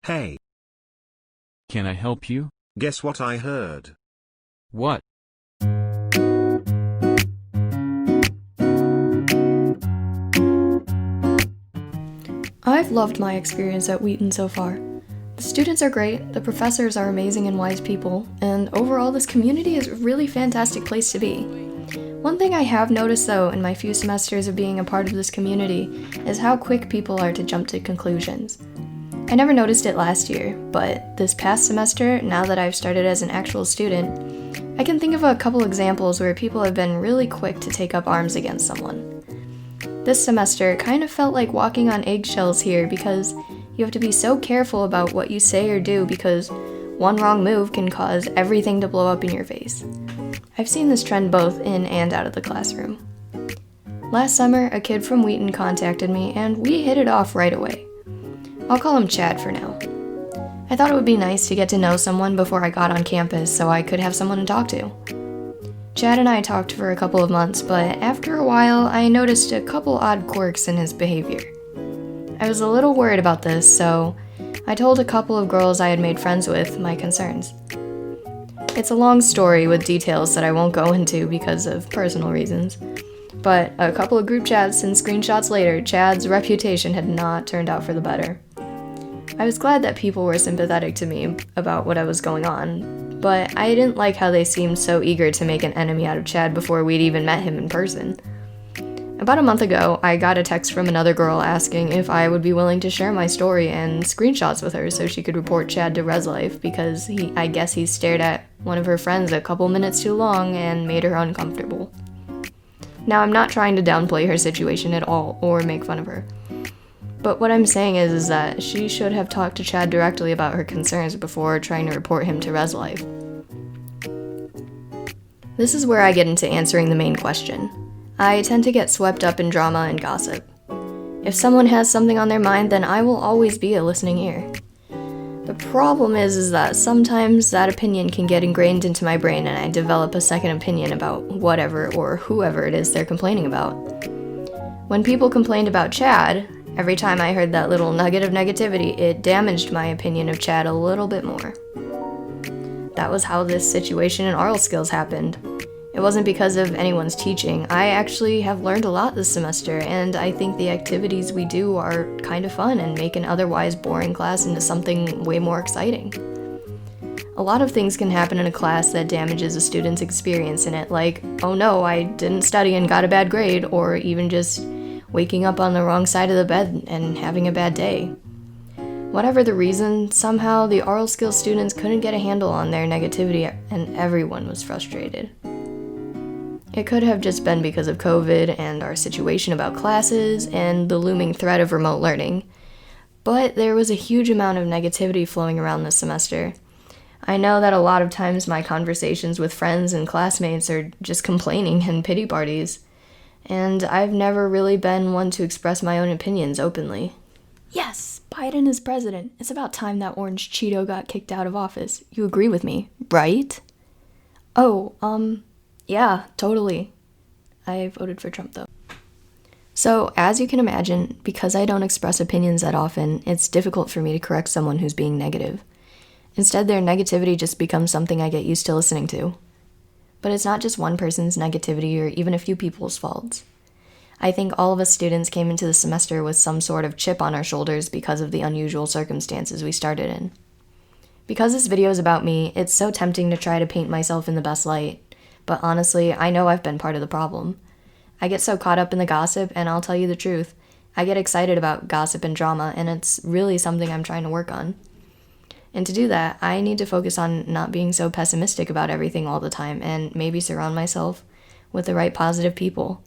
Hey, Can I help you? guess what I heard? What? I've loved my experience at Wheaton so far. The students are great, the professors are amazing and wise people, and overall this community is a really fantastic place to be. One thing I have noticed though in my few semesters of being a part of this community is how quick people are to jump to conclusions. I never noticed it last year, but this past semester, now that I've started as an actual student, I can think of a couple examples where people have been really quick to take up arms against someone. This semester kind of felt like walking on eggshells here because you have to be so careful about what you say or do because one wrong move can cause everything to blow up in your face. I've seen this trend both in and out of the classroom. Last summer, a kid from Wheaton contacted me and we hit it off right away. I'll call him Chad for now. I thought it would be nice to get to know someone before I got on campus so I could have someone to talk to. Chad and I talked for a couple of months, but after a while, I noticed a couple odd quirks in his behavior. I was a little worried about this, so I told a couple of girls I had made friends with my concerns. It's a long story with details that I won't go into because of personal reasons, but a couple of group chats and screenshots later, Chad's reputation had not turned out for the better. I was glad that people were sympathetic to me about what I was going on, but I didn't like how they seemed so eager to make an enemy out of Chad before we'd even met him in person. About a month ago, I got a text from another girl asking if I would be willing to share my story and screenshots with her so she could report Chad to Res Life because I guess he stared at one of her friends a couple minutes too long and made her uncomfortable. Now, I'm not trying to downplay her situation at all or make fun of her. But what I'm saying is that she should have talked to Chad directly about her concerns before trying to report him to Res Life. This is where I get into answering the main question. I tend to get swept up in drama and gossip. If someone has something on their mind, then I will always be a listening ear. The problem is that sometimes that opinion can get ingrained into my brain and I develop a second opinion about whatever or whoever it is they're complaining about. When people complained about Chad, every time I heard that little nugget of negativity, it damaged my opinion of Chad a little bit more. That was how this situation in Aural Skills happened. It wasn't because of anyone's teaching. I actually have learned a lot this semester, and I think the activities we do are kind of fun and make an otherwise boring class into something way more exciting. A lot of things can happen in a class that damages a student's experience in it, like, oh no, I didn't study and got a bad grade, or even just waking up on the wrong side of the bed and having a bad day. Whatever the reason, somehow the Aural Skills students couldn't get a handle on their negativity and everyone was frustrated. It could have just been because of COVID and our situation about classes and the looming threat of remote learning, but there was a huge amount of negativity flowing around this semester. I know that a lot of times my conversations with friends and classmates are just complaining and pity parties, and I've never really been one to express my own opinions openly. Yes, Biden is president. It's about time that orange Cheeto got kicked out of office. You agree with me, right? Oh, yeah, totally. I voted for Trump, though. So, as you can imagine, because I don't express opinions that often, it's difficult for me to correct someone who's being negative. Instead, their negativity just becomes something I get used to listening to. But it's not just one person's negativity or even a few people's faults. I think all of us students came into the semester with some sort of chip on our shoulders because of the unusual circumstances we started in. Because this video is about me, it's so tempting to try to paint myself in the best light. But honestly, I know I've been part of the problem. I get so caught up in the gossip, and I'll tell you the truth. I get excited about gossip and drama, and it's really something I'm trying to work on. And to do that, I need to focus on not being so pessimistic about everything all the time, and maybe surround myself with the right positive people.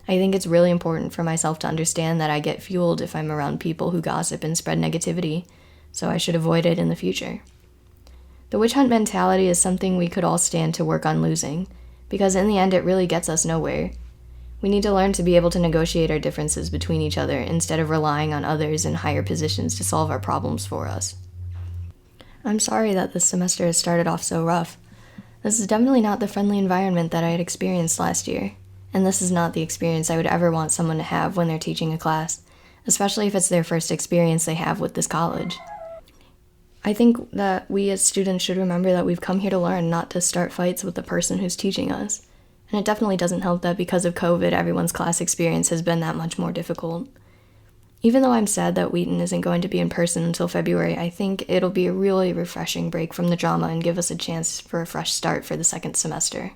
I think it's really important for myself to understand that I get fueled if I'm around people who gossip and spread negativity, so I should avoid it in the future. The witch hunt mentality is something we could all stand to work on losing, because in the end it really gets us nowhere. We need to learn to be able to negotiate our differences between each other instead of relying on others in higher positions to solve our problems for us. I'm sorry that this semester has started off so rough. This is definitely not the friendly environment that I had experienced last year, and this is not the experience I would ever want someone to have when they're teaching a class, especially if it's their first experience they have with this college. I think that we as students should remember that we've come here to learn, not to start fights with the person who's teaching us. And it definitely doesn't help that because of COVID, everyone's class experience has been that much more difficult. Even though I'm sad that Wheaton isn't going to be in person until February, I think it'll be a really refreshing break from the drama and give us a chance for a fresh start for the second semester.